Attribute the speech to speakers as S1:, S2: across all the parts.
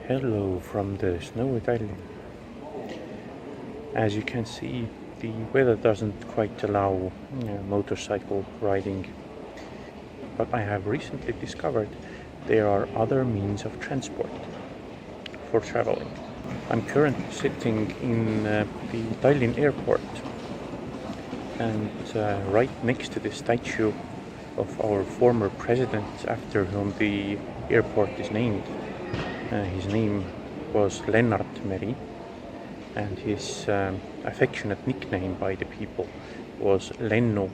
S1: Hello from the snowy Italy. As you can see, the weather doesn't quite allow motorcycle riding, but I have recently discovered there are other means of transport for traveling. I'm currently sitting in the Tallinn airport, and right next to the statue of our former president after whom the airport is named. His name was Lennart Meri, and his affectionate nickname by the people was Lennu.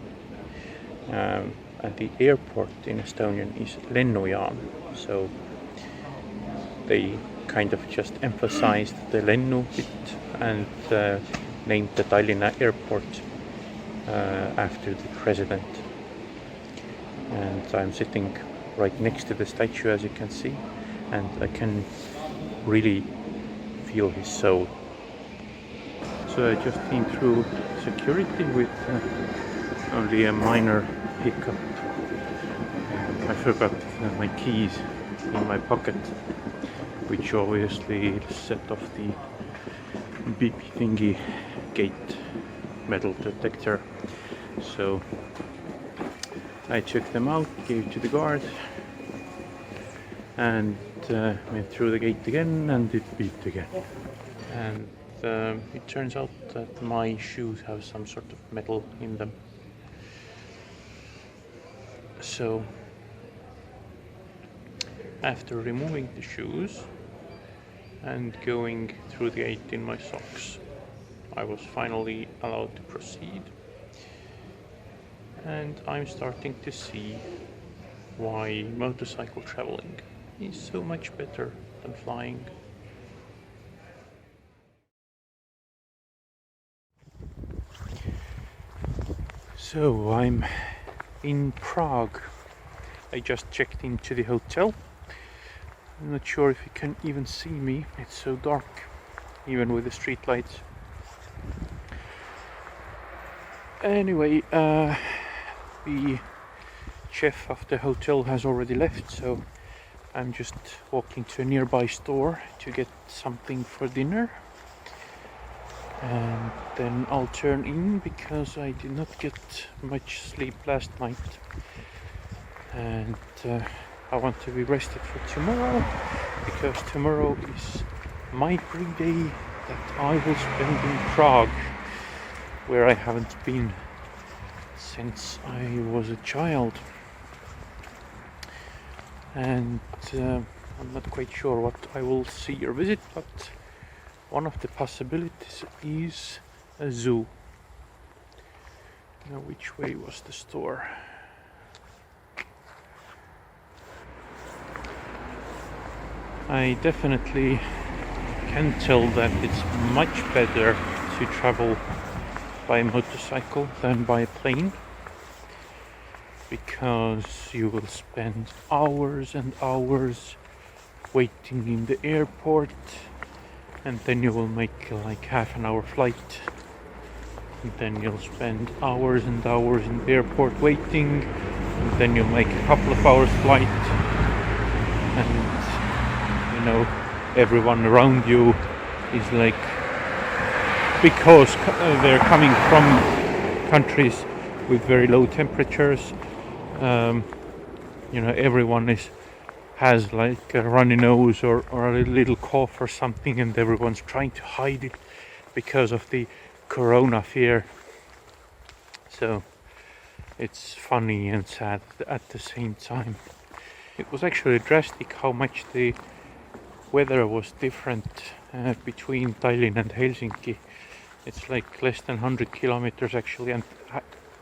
S1: And the airport in Estonian is Lennujaam, so they kind of just emphasized the Lennu bit and named the Tallinna airport after the president. And I'm sitting right next to the statue, as you can see, and I can really feel his soul. So I just came through security with only a minor hiccup. I forgot my keys in my pocket, which obviously set off the beep thingy gate metal detector. So I took them out, gave to the guard, and went through the gate again, and it beeped again. And it turns out that my shoes have some sort of metal in them. So after removing the shoes and going through the gate in my socks, I was finally allowed to proceed. And I'm starting to see why motorcycle traveling is so much better than flying. So I'm in Prague. I just checked into the hotel. I'm not sure if you can even see me, it's so dark, even with the street lights. Anyway, the chef of the hotel has already left, so I'm just walking to a nearby store to get something for dinner. And then I'll turn in because I did not get much sleep last night. And I want to be rested for tomorrow, because tomorrow is my free day that I will spend in Prague, where I haven't been since I was a child. And I'm not quite sure what I will see or visit, but one of the possibilities is a zoo. Now, which way was the store? I definitely can tell that it's much better to travel by motorcycle than by plane, because you will spend hours and hours waiting in the airport, and then you will make like half-an-hour flight, and then you'll spend hours and hours in the airport waiting, and then you'll make a couple of hours flight, and you know, everyone around you is like, because they're coming from countries with very low temperatures, you know, everyone has like a runny nose or a little cough or something, and everyone's trying to hide it because of the corona fear. So it's funny and sad at the same time. It was actually drastic how much the weather was different between Tallinn and Helsinki. It's like less than 100 kilometers actually, and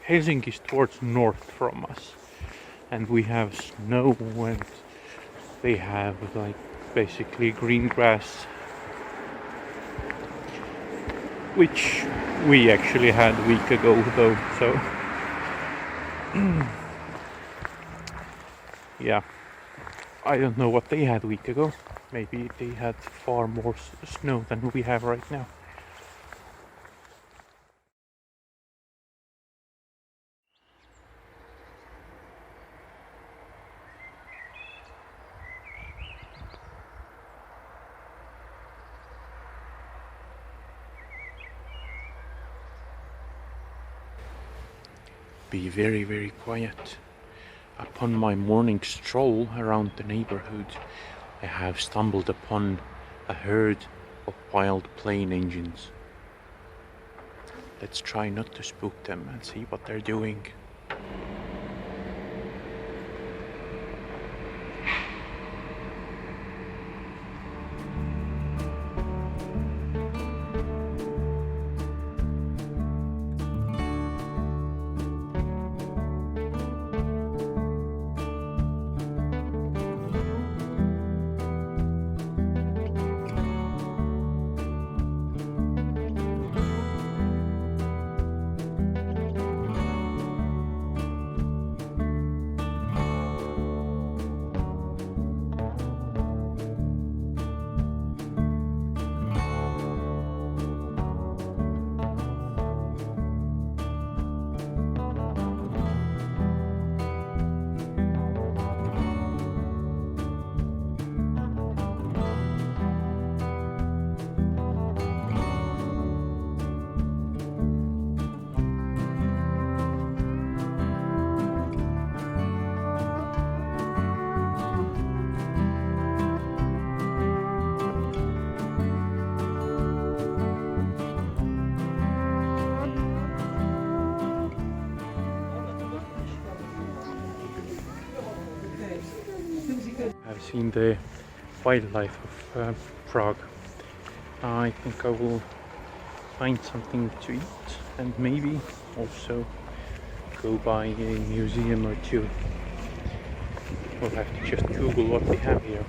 S1: Helsinki is towards north from us, and we have snow, and they have like basically green grass, which we actually had a week ago though, so yeah, I don't know what they had a week ago. Maybe they had far more snow than we have right now. be very, very quiet. Upon my morning stroll around the neighborhood, I have stumbled upon a herd of wild plane engines. Let's try not to spook them and see what they're doing. I've seen the wildlife of Prague. I think I will find something to eat and maybe also go by a museum or two. We'll have to just Google what they have here.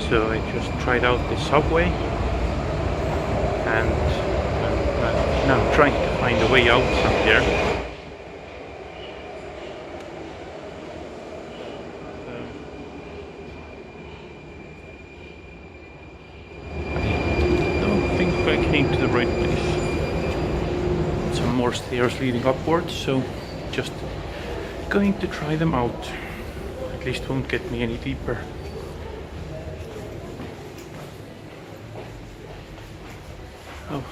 S1: So I just tried out the subway and now I'm trying to find a way out from here. I don't think I came to the right place. Some more stairs leading upwards, so just going to try them out. At least won't get me any deeper. Oh,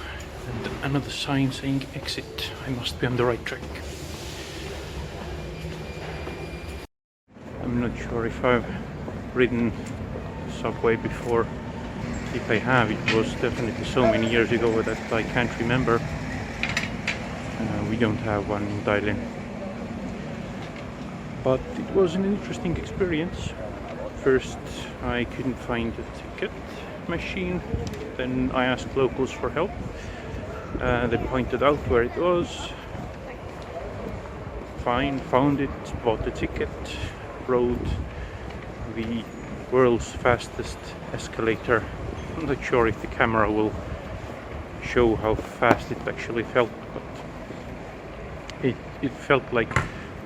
S1: and another sign saying exit. I must be on the right track. I'm not sure if I've ridden the subway before. If I have, it was definitely so many years ago that I can't remember. We don't have one in Thailand. But it was an interesting experience. First, I couldn't find a ticket machine. Then I asked locals for help. They pointed out where it was. Fine, found it, bought the ticket, rode the world's fastest escalator. I'm not sure if the camera will show how fast it actually felt, but it felt like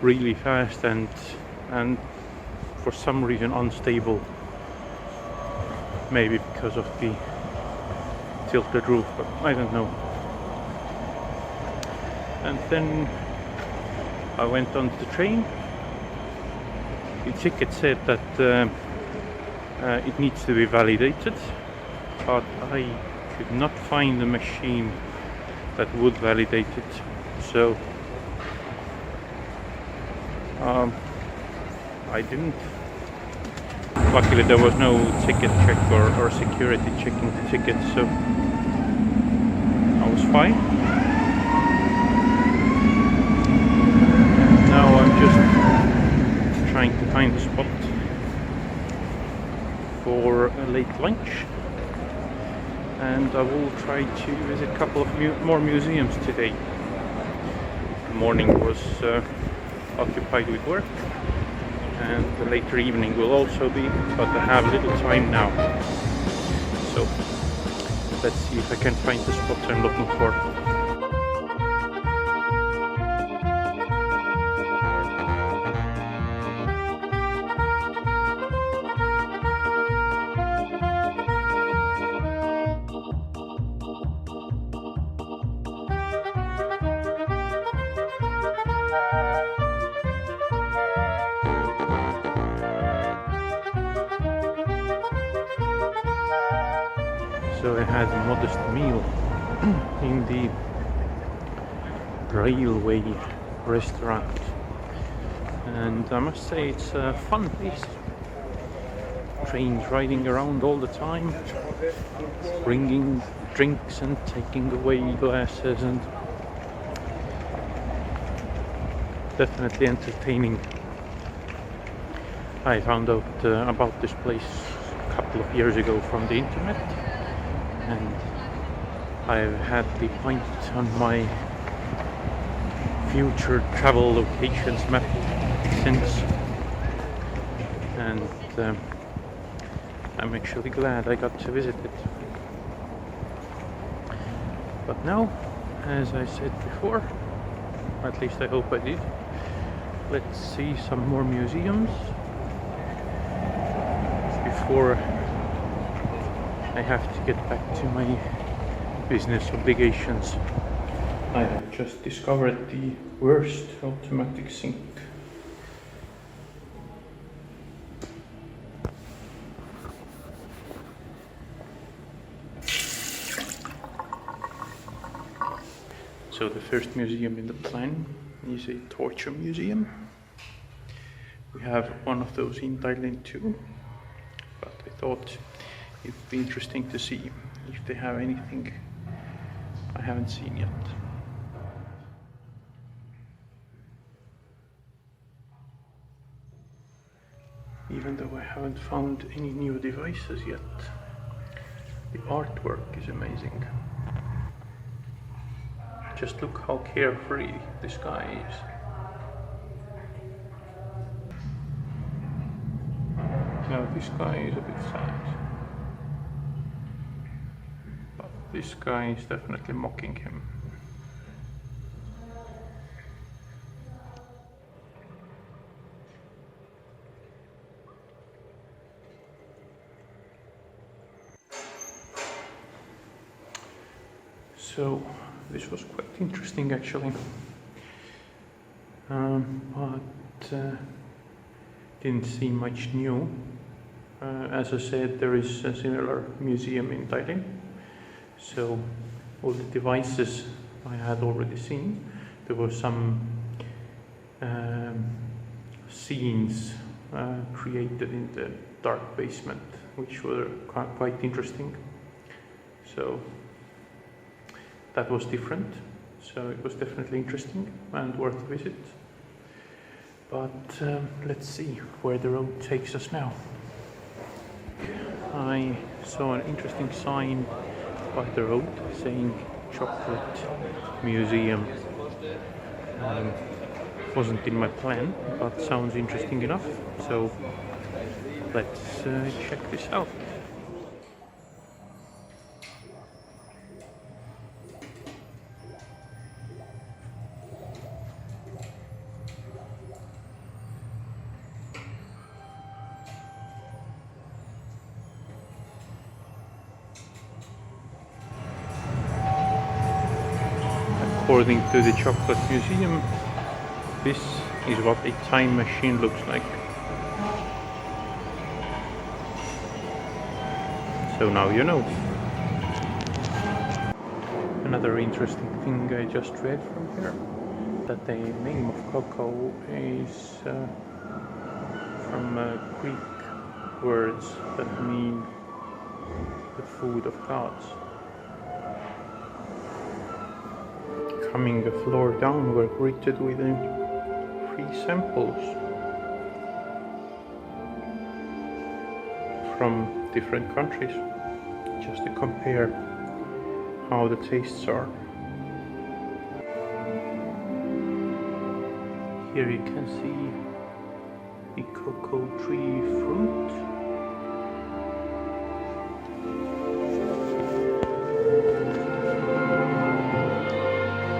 S1: really fast and for some reason unstable. Maybe because of the tilted roof, but I don't know. And then I went on the train. The ticket said that it needs to be validated, but I could not find a machine that would validate it. So I didn't. Luckily there was no ticket check or security checking the ticket, so I was fine. Now I'm just trying to find a spot for a late lunch, and I will try to visit a couple of more museums today. The morning was occupied with work, and the later evening will also be, but I have little time now. So let's see if I can find the spot I'm looking for. So I had a modest meal in the railway restaurant, and I must say it's a fun place. Trains riding around all the time, bringing drinks and taking away glasses, and definitely entertaining. I found out about this place a couple of years ago from the internet, and I've had the point on my future travel locations map since, and I'm actually glad I got to visit it. But now, as I said before, at least I hope I did, let's see some more museums before I have to get back to my business obligations. I have just discovered the worst automatic sink. So the first museum in the plan is a torture museum. We have one of those in Thailand too, but I thought it would be interesting to see if they have anything I haven't seen yet. Even though I haven't found any new devices yet, the artwork is amazing. Just look how carefree this guy is. Now this guy is a bit sad, but this guy is definitely mocking him. So this was quite interesting actually, but didn't see much new. As I said, there is a similar museum in Thailand, so all the devices I had already seen. There were some scenes created in the dark basement, which were quite interesting. So that was different, so it was definitely interesting and worth a visit. But let's see where the road takes us now. I saw an interesting sign by the road saying chocolate museum. Wasn't in my plan, but sounds interesting enough, so let's check this out. According to the chocolate museum, This is what a time machine looks like. So now you know. Another interesting thing I just read from here, that the name of cocoa is from Greek words that mean the food of gods. Coming the floor down, we're greeted with free samples from different countries, just to compare how the tastes are. Here you can see the cocoa tree fruit.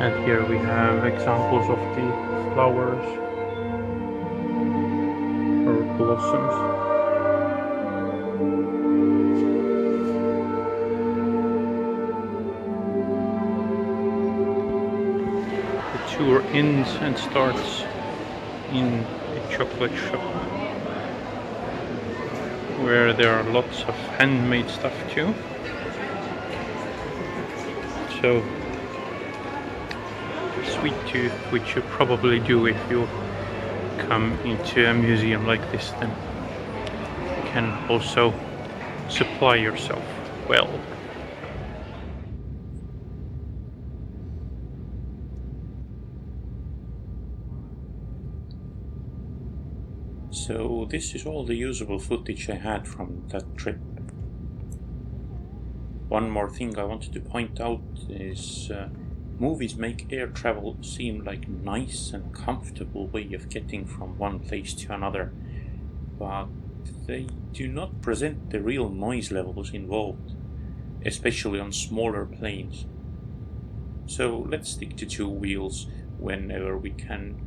S1: And here we have examples of the flowers or blossoms. The tour ends and starts in a chocolate shop where there are lots of handmade stuff too. So, sweet tooth, which you probably do if you come into a museum like this, then you can also supply yourself well. So this is all the usable footage I had from that trip. One more thing I wanted to point out is movies make air travel seem like a nice and comfortable way of getting from one place to another, but they do not present the real noise levels involved, especially on smaller planes. So let's stick to two wheels whenever we can.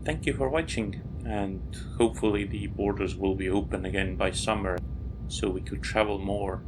S1: Thank you for watching, and hopefully the borders will be open again by summer so we could travel more.